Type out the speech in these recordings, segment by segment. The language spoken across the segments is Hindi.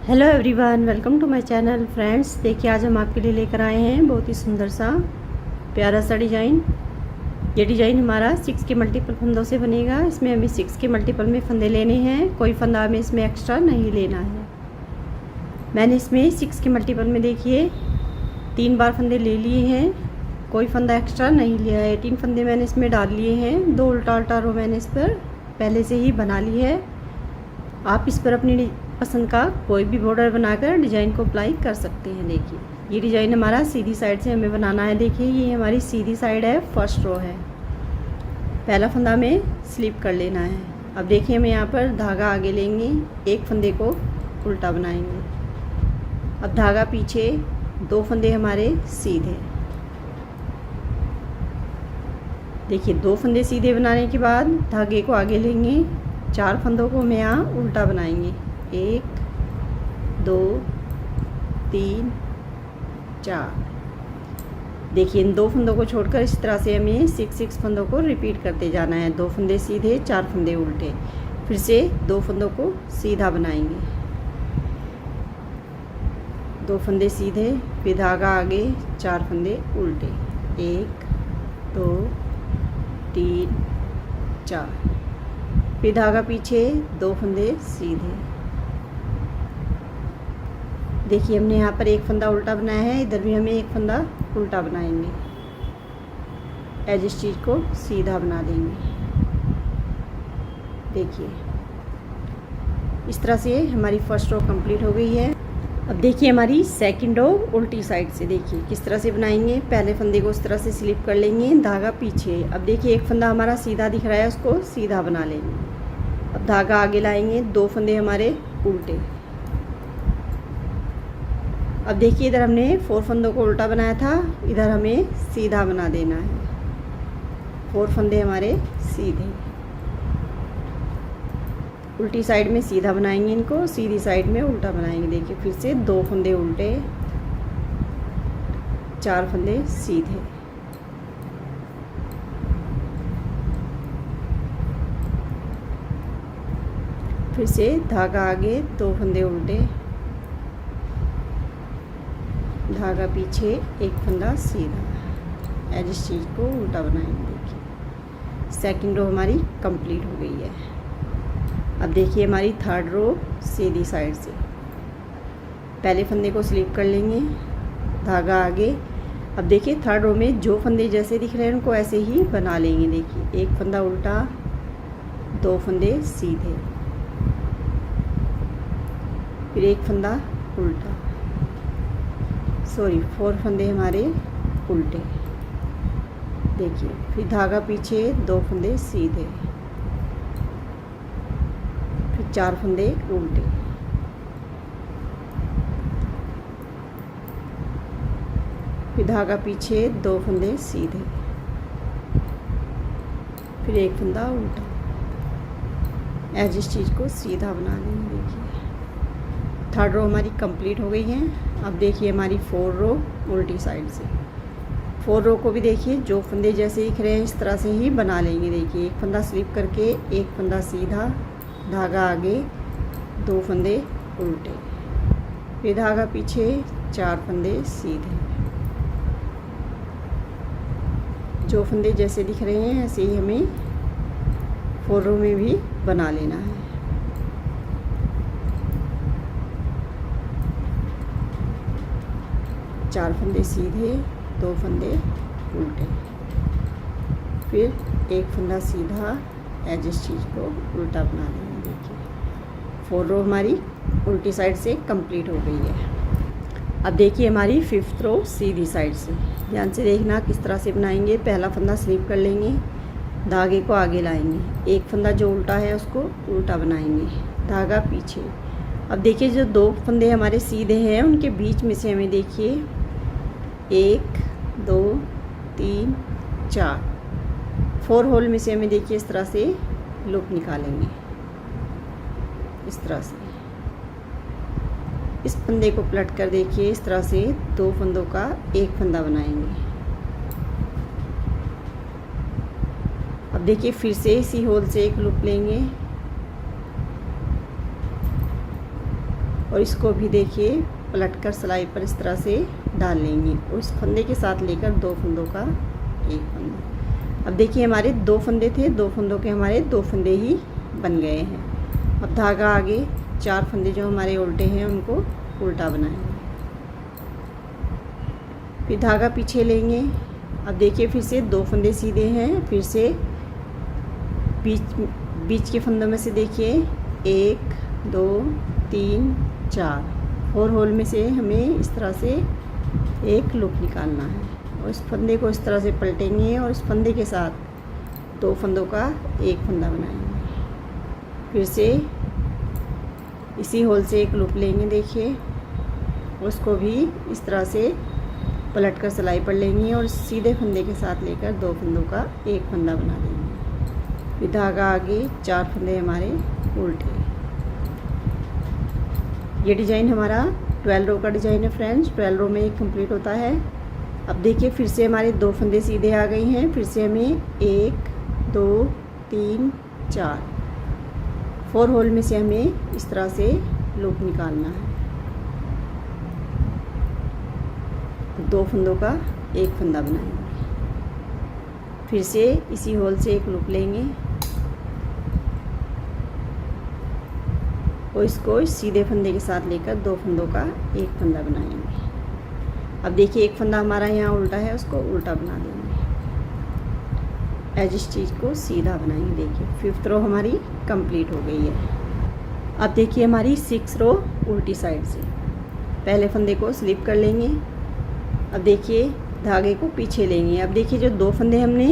Hello everyone, welcome to my channel. Friends, देखिए आज हम आपके लिए लेकर आए हैं बहुत ही सुंदर सा प्यारा सा डिज़ाइन। ये डिज़ाइन हमारा 6 के मल्टीपल फंदों से बनेगा। इसमें हमें 6 के मल्टीपल में फंदे लेने हैं, कोई फंदा हमें इसमें एक्स्ट्रा नहीं लेना है। मैंने इसमें 6 के मल्टीपल में देखिए 3 बार फंदे ले लिए हैं, कोई फंदा एक्स्ट्रा नहीं लिया है। 3 फंदे मैंने इसमें डाल लिए हैं। 2 उल्टा उल्टा रो मैंने इस पर पहले से ही बना ली है। आप इस पर अपनी पसंद का कोई भी बॉर्डर बनाकर डिज़ाइन को अप्लाई कर सकते हैं। देखिए ये डिज़ाइन हमारा सीधी साइड से हमें बनाना है। देखिए ये हमारी सीधी साइड है, फर्स्ट रो है। पहला फंदा हमें स्लिप कर लेना है। अब देखिए हम यहाँ पर धागा आगे लेंगे, एक फंदे को उल्टा बनाएंगे। अब धागा पीछे, 2 फंदे हमारे सीधे। देखिए 2 फंदे सीधे बनाने के बाद धागे को आगे लेंगे, 4 फंदों को हम यहाँ उल्टा बनाएंगे। 1 2 3 4। देखिए इन 2 फंदों को छोड़कर इस तरह से हमें 6 फंदों को रिपीट करते जाना है। 2 फंदे सीधे, 4 फंदे उल्टे। फिर से 2 फंदों को सीधा बनाएंगे, 2 फंदे सीधे, फिर धागा आगे, 4 फंदे उल्टे। 1 2 3 4। फिर धागा पीछे, 2 फंदे सीधे। देखिए हमने यहाँ पर एक फंदा उल्टा बनाया है, इधर भी हमें एक फंदा उल्टा बनाएंगे। एज इस चीज़ को सीधा बना देंगे। देखिए इस तरह से हमारी फर्स्ट रो कंप्लीट हो गई है। अब देखिए हमारी सेकंड रो उल्टी साइड से। देखिए किस तरह से बनाएंगे। पहले फंदे को इस तरह से स्लिप कर लेंगे, धागा पीछे। अब देखिए एक फंदा हमारा सीधा दिख रहा है, उसको सीधा बना लेंगे। अब धागा आगे लाएंगे, 2 फंदे हमारे उल्टे। अब देखिए इधर हमने 4 फंदों को उल्टा बनाया था, इधर हमें सीधा बना देना है। 4 फंदे हमारे सीधे। उल्टी साइड में सीधा बनाएंगे इनको, सीधी साइड में उल्टा बनाएंगे। देखिए फिर से 2 फंदे उल्टे, 4 फंदे सीधे। फिर से धागा आगे, 2 फंदे उल्टे, धागा पीछे, एक फंदा सीधा। एज इस चीज़ को उल्टा बनाएंगे। देखिए सेकंड रो हमारी कंप्लीट हो गई है। अब देखिए हमारी थर्ड रो सीधी साइड से। पहले फंदे को स्लिप कर लेंगे, धागा आगे। अब देखिए थर्ड रो में जो फंदे जैसे दिख रहे हैं उनको ऐसे ही बना लेंगे। देखिए एक फंदा उल्टा, 2 फंदे सीधे, फिर एक फंदा उल्टा, 4 फंदे हमारे उल्टे। देखिए फिर धागा पीछे, 2 फंदे सीधे, फिर 4 फंदे उल्टे। फिर धागा पीछे, 2 फंदे सीधे, फिर एक फंदा उल्टा। एज इस चीज़ को सीधा बना लेंगे। देखिए थर्ड रो हमारी कंप्लीट हो गई है। अब देखिए हमारी 4 रो उल्टी साइड से। 4 रो को भी देखिए जो फंदे जैसे दिख रहे हैं इस तरह से ही बना लेंगे। देखिए एक फंदा स्लिप करके, एक फंदा सीधा, धागा आगे, 2 फंदे उल्टे, फिर धागा पीछे, 4 फंदे सीधे। जो फंदे जैसे दिख रहे हैं ऐसे ही हमें 4 रो में भी बना लेना है। चार फंदे सीधे, 2 फंदे उल्टे, फिर एक फंदा सीधा। एज इस चीज़ को उल्टा बना देंगे। देखिए 4 रो हमारी उल्टी साइड से कंप्लीट हो गई है। अब देखिए हमारी 5th रो सीधी साइड से। ध्यान से देखना किस तरह से बनाएंगे। पहला फंदा स्लिप कर लेंगे, धागे को आगे लाएंगे, एक फंदा जो उल्टा है उसको उल्टा बनाएंगे, धागा पीछे। अब देखिए जो 2 फंदे हमारे सीधे हैं उनके बीच में से हमें देखिए 1 2 3 4 होल में से हमें देखिए इस तरह से लूप निकालेंगे। इस तरह से इस फंदे को पलट कर देखिए इस तरह से 2 फंदों का एक फंदा बनाएंगे। अब देखिए फिर से इसी होल से एक लूप लेंगे और इसको भी देखिए पलटकर सिलाई पर इस तरह से डाल लेंगे और इस फंदे के साथ लेकर 2 फंदों का एक फंदा। अब देखिए हमारे 2 फंदे थे, 2 फंदों के हमारे 2 फंदे ही बन गए हैं। अब धागा आगे 4 फंदे जो हमारे उल्टे हैं उनको उल्टा बनाएंगे, फिर धागा पीछे लेंगे। अब देखिए फिर से 2 फंदे सीधे हैं, फिर से बीच के फंदों में से देखिए 1 2 3 4 4 होल में से हमें इस तरह से एक लूप निकालना है और इस फंदे को इस तरह से पलटेंगे और इस फंदे के साथ 2 फंदों का एक फंदा बनाएंगे। फिर से इसी होल से एक लूप लेंगे देखिए, उसको भी इस तरह से पलट कर सिलाई पर लेंगे और सीधे फंदे के साथ लेकर 2 फंदों का एक फंदा बना देंगे। फिर धागा आगे 4 फंदे हमारे उल्टे। ये डिज़ाइन हमारा 12 रो का डिज़ाइन है फ्रेंड्स, 12 रो में एक कंप्लीट होता है। अब देखिए फिर से हमारे 2 फंदे सीधे आ गई हैं, फिर से हमें 1 2 3 4 4 होल में से हमें इस तरह से लूप निकालना है। 2 फंदों का एक फंदा बनाएंगे, फिर से इसी होल से एक लूप लेंगे और इसको सीधे फंदे के साथ लेकर 2 फंदों का एक फंदा बनाएंगे। अब देखिए एक फंदा हमारा यहाँ उल्टा है, उसको उल्टा बना देंगे, एज स्टिच को सीधा बनाएंगे। देखिए 5th रो हमारी कंप्लीट हो गई है। अब देखिए हमारी 6 रो उल्टी साइड से, पहले फंदे को स्लिप कर लेंगे। अब देखिए धागे को पीछे लेंगे। अब देखिए जो 2 फंदे हमने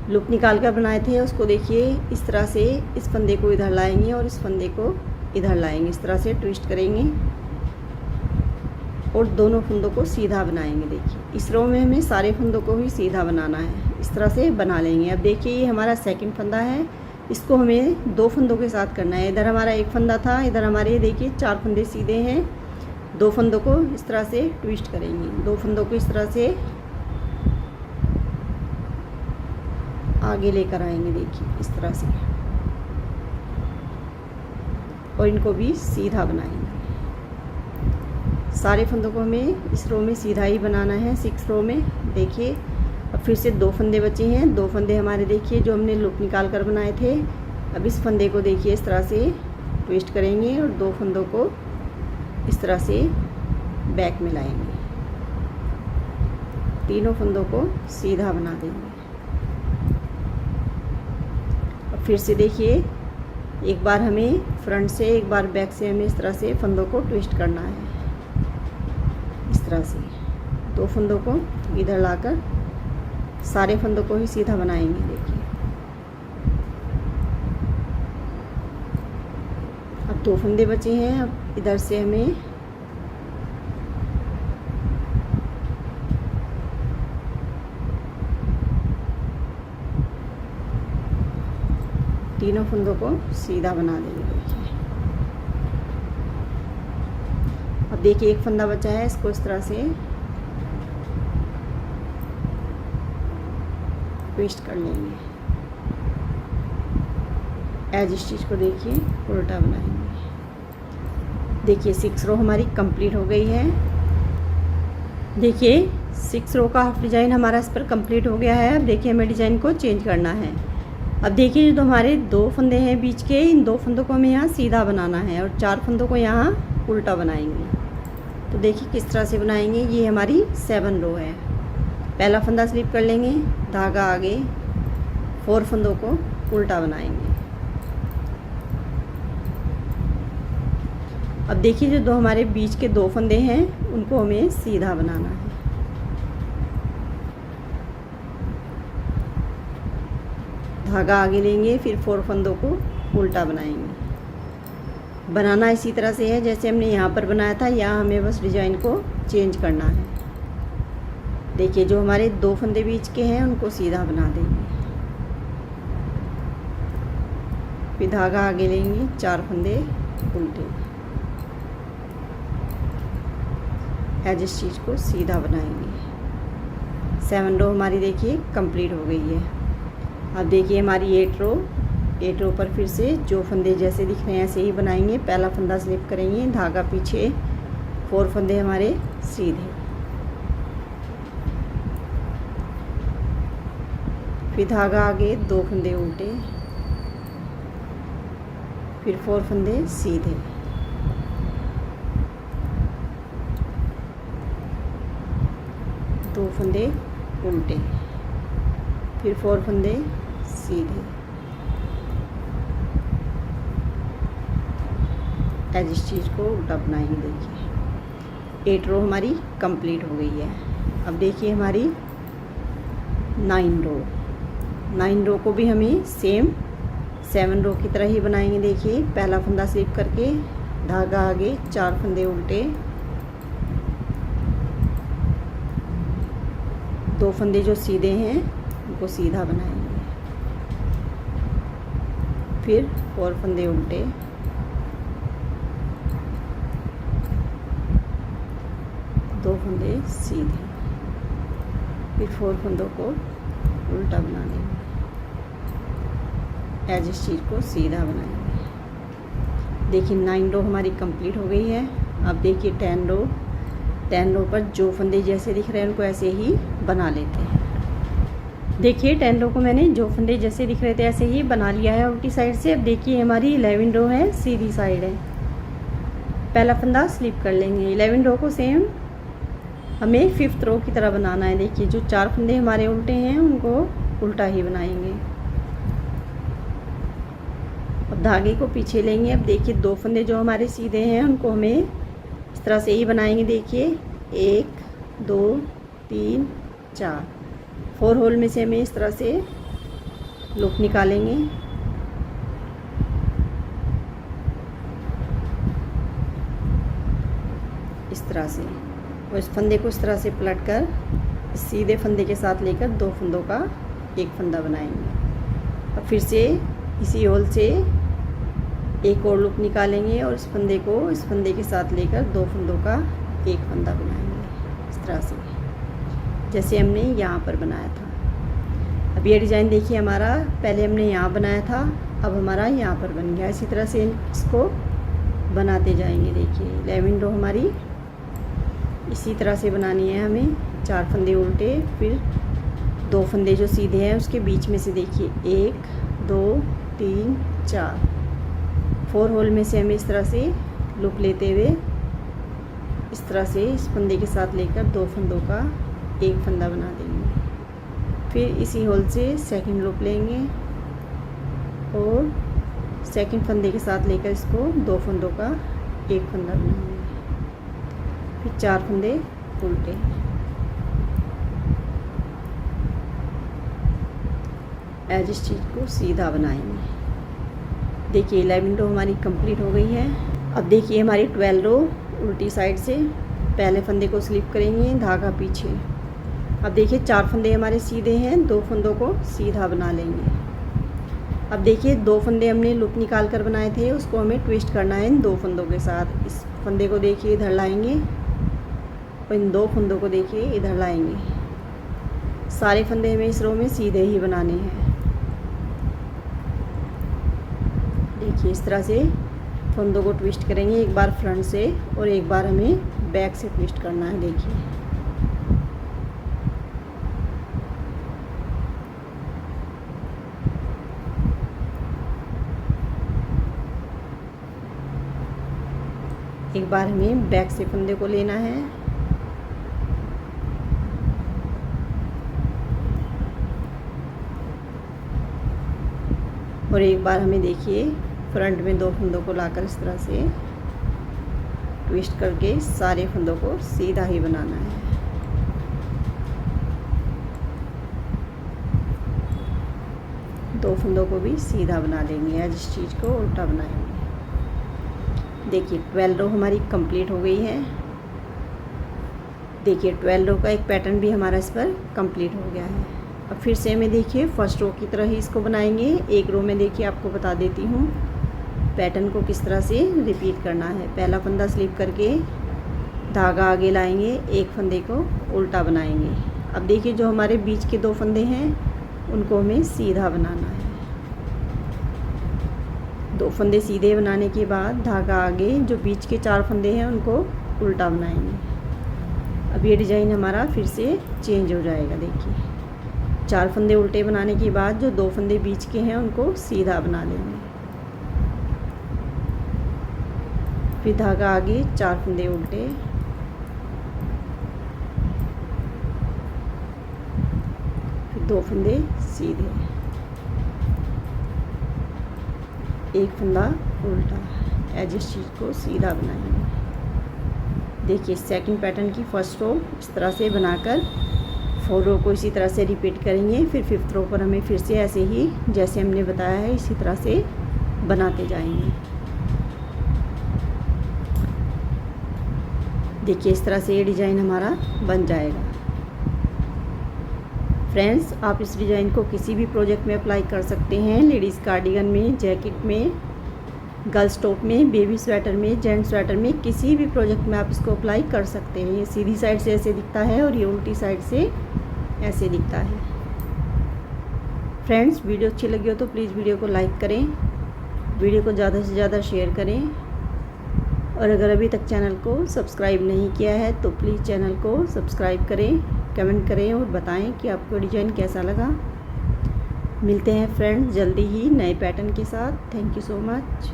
लूप निकाल कर बनाए थे उसको देखिए इस तरह से इस फंदे को इधर लाएंगे और इस फंदे को इधर लाएंगे, इस तरह से ट्विस्ट करेंगे और दोनों फंदों को सीधा बनाएंगे। देखिए इस रो में हमें सारे फंदों को ही सीधा बनाना है, इस तरह से बना लेंगे। अब देखिए ये हमारा 2nd फंदा है, इसको हमें 2 फंदों के साथ करना है। इधर हमारा एक फंदा था, इधर हमारे देखिए 4 फंदे सीधे हैं। 2 फंदों को इस तरह से ट्विस्ट करेंगे, 2 फंदों को इस तरह से आगे लेकर आएंगे देखिए इस तरह से, और इनको भी सीधा बनाएंगे। सारे फंदों को हमें इस रो में सीधा ही बनाना है। 6 रो में देखिए अब फिर से 2 फंदे बचे हैं। 2 फंदे हमारे देखिए जो हमने लूप निकाल कर बनाए थे। अब इस फंदे को देखिए इस तरह से ट्विस्ट करेंगे और 2 फंदों को इस तरह से बैक में लाएंगे, तीनों फंदों को सीधा बना देंगे। फिर से देखिए एक बार हमें फ्रंट से एक बार बैक से हमें इस तरह से फंदों को ट्विस्ट करना है, इस तरह से 2 फंदों को इधर लाकर सारे फंदों को ही सीधा बनाएंगे। देखिए अब 2 फंदे बचे हैं। अब इधर से हमें तीनों फंदों को सीधा बना देंगे। देखिए अब देखिए एक फंदा बचा है, इसको इस तरह से ट्विस्ट कर लेंगे, एज स्टिच को देखिए उल्टा बनाएंगे। देखिए 6 रो हमारी कंप्लीट हो गई है। देखिए 6 रो का हाफ डिज़ाइन हमारा इस पर कंप्लीट हो गया है। अब देखिए हमें डिज़ाइन को चेंज करना है। अब देखिए जो हमारे 2 फंदे हैं बीच के, इन 2 फंदों को हमें यहाँ सीधा बनाना है और 4 फंदों को यहाँ उल्टा बनाएंगे। तो देखिए किस तरह से बनाएंगे। ये हमारी 7 रो है। पहला फंदा स्लिप कर लेंगे, धागा आगे, 4 फंदों को उल्टा बनाएंगे। अब देखिए जो 2 हमारे बीच के 2 फंदे हैं उनको हमें सीधा बनाना है। धागा आगे लेंगे, फिर 4 फंदों को उल्टा बनाएंगे। बनाना इसी तरह से है जैसे हमने यहाँ पर बनाया था, यहाँ हमें बस डिज़ाइन को चेंज करना है। देखिए जो हमारे 2 फंदे बीच के हैं उनको सीधा बना देंगे, फिर धागा आगे लेंगे, 4 फंदे उल्टे, एज स्टिच को सीधा बनाएंगे। 7 रो हमारी देखिए कंप्लीट हो गई है। अब देखिए हमारी 8 रो 8 रो पर फिर से जो फंदे जैसे दिख रहे हैं ऐसे ही बनाएंगे। पहला फंदा स्लिप करेंगे, धागा पीछे, 4 फंदे हमारे सीधे, फिर धागा आगे, 2 फंदे उल्टे, फिर 4 फंदे सीधे, दो फंदे उल्टे, फिर 4 फंदे सीधे। एज इस चीज़ को उल्टा बनाएंगे। देखिए 8 रो हमारी कंप्लीट हो गई है। अब देखिए हमारी 9 रो को भी हमें सेम 7 रो की तरह ही बनाएंगे। देखिए पहला फंदा स्लिप करके, धागा आगे, 4 फंदे उल्टे, 2 फंदे जो सीधे हैं उनको सीधा बनाएंगे, फिर 4 फंदे उल्टे, दो फंदे सीधे, फिर 4 फंदों को उल्टा बना देंगे। एज इस चीज़ को सीधा बनाएंगे। देखिए 9 रो हमारी कंप्लीट हो गई है। अब देखिए 10 रो पर जो फंदे जैसे दिख रहे हैं उनको ऐसे ही बना लेते हैं। देखिए 10 रो को मैंने जो फंदे जैसे दिख रहे थे ऐसे ही बना लिया है उल्टी साइड से। अब देखिए हमारी 11 रो है, सीधी साइड है। पहला फंदा स्लिप कर लेंगे। 11 रो को सेम हमें 5th रो की तरह बनाना है। देखिए जो 4 फंदे हमारे उल्टे हैं उनको उल्टा ही बनाएंगे। अब धागे को पीछे लेंगे। अब देखिए 2 फंदे जो हमारे सीधे हैं उनको हमें इस तरह से ही बनाएंगे। देखिए 1 2 3 4, 4 होल में से हमें इस तरह से लूप निकालेंगे। इस तरह से, और इस फंदे को इस तरह से पलट कर सीधे फंदे के साथ लेकर 2 फंदों का एक फंदा बनाएंगे। और फिर से इसी होल से एक और लूप निकालेंगे और इस फंदे को इस फंदे के साथ लेकर 2 फंदों का एक फंदा बनाएंगे। इस तरह से जैसे हमने यहाँ पर बनाया था। अब ये डिज़ाइन देखिए हमारा पहले हमने यहाँ बनाया था, अब हमारा यहाँ पर बन गया। इसी तरह से इसको बनाते जाएंगे। देखिए 11 रो हमारी इसी तरह से बनानी है हमें। 4 फंदे उल्टे, फिर 2 फंदे जो सीधे हैं उसके बीच में से देखिए 1 2 3 4, 4 होल में से हमें इस तरह से लूप लेते हुए इस तरह से इस फंदे के साथ लेकर 2 फंदों का एक फंदा बना देंगे। फिर इसी होल से सेकंड लूप लेंगे और सेकंड फंदे के साथ लेकर इसको 2 फंदों का एक फंदा बनाएंगे। फिर 4 फंदे उल्टे, एज इस चीज़ को सीधा बनाएंगे। देखिए 11 रो हमारी कंप्लीट हो गई है। अब देखिए हमारी 12 रो उल्टी साइड से पहले फंदे को स्लिप करेंगे, धागा पीछे। अब देखिए 4 फंदे हमारे सीधे हैं, 2 फंदों को सीधा बना लेंगे। अब देखिए 2 फंदे हमने लूप निकाल कर बनाए थे, उसको हमें ट्विस्ट करना है इन 2 फंदों के साथ। इस फंदे को देखिए इधर लाएंगे और इन 2 फंदों को देखिए इधर लाएंगे। सारे फंदे हमें इस रो में सीधे ही बनाने हैं। देखिए इस तरह से फंदों को ट्विस्ट करेंगे, एक बार फ्रंट से और एक बार हमें बैक से ट्विस्ट करना है। देखिए एक बार हमें बैक से फंदे को लेना है और एक बार हमें देखिए फ्रंट में 2 फंदों को लाकर इस तरह से ट्विस्ट करके सारे फंदों को सीधा ही बनाना है। दो फंदों को भी सीधा बना देंगे, जिस चीज़ को उल्टा बनाएंगे। देखिए 12 रो हमारी कंप्लीट हो गई है। देखिए 12 रो का एक पैटर्न भी हमारा इस पर कंप्लीट हो गया है। अब फिर से हमें देखिए फर्स्ट रो की तरह ही इसको बनाएंगे। एक रो में देखिए आपको बता देती हूँ पैटर्न को किस तरह से रिपीट करना है। पहला फंदा स्लिप करके धागा आगे लाएंगे, एक फंदे को उल्टा बनाएंगे। अब देखिए जो हमारे बीच के 2 फंदे हैं उनको हमें सीधा बनाना है। 2 फंदे सीधे बनाने के बाद धागा आगे जो बीच के 4 फंदे हैं उनको उल्टा बनाएंगे। अब ये डिज़ाइन हमारा फिर से चेंज हो जाएगा। देखिए 4 फंदे उल्टे बनाने के बाद जो 2 फंदे बीच के हैं उनको सीधा बना लेंगे। फिर धागा आगे 4 फंदे उल्टे, फिर 2 फंदे सीधे, 1 फंदा उल्टा, एज इस चीज़ को सीधा बनाएंगे। देखिए सेकंड पैटर्न की फर्स्ट रो इस तरह से बनाकर 4 रो को इसी तरह से रिपीट करेंगे। फिर 5th रो पर हमें फिर से ऐसे ही जैसे हमने बताया है इसी तरह से बनाते जाएंगे। देखिए इस तरह से ये डिज़ाइन हमारा बन जाएगा। फ्रेंड्स आप इस डिज़ाइन को किसी भी प्रोजेक्ट में अप्लाई कर सकते हैं। लेडीज़ कार्डिगन में, जैकेट में, गर्ल्स टॉप में, बेबी स्वेटर में, जेंट्स स्वेटर में, किसी भी प्रोजेक्ट में आप इसको अप्लाई कर सकते हैं। ये सीधी साइड से ऐसे दिखता है और ये उल्टी साइड से ऐसे दिखता है। फ्रेंड्स वीडियो अच्छी लगी हो तो प्लीज़ वीडियो को लाइक करें, वीडियो को ज़्यादा से ज़्यादा शेयर करें और अगर अभी तक चैनल को सब्सक्राइब नहीं किया है तो प्लीज़ चैनल को सब्सक्राइब करें, कमेंट करें और बताएं कि आपको डिज़ाइन कैसा लगा। मिलते हैं फ्रेंड्स जल्दी ही नए पैटर्न के साथ। Thank you so much.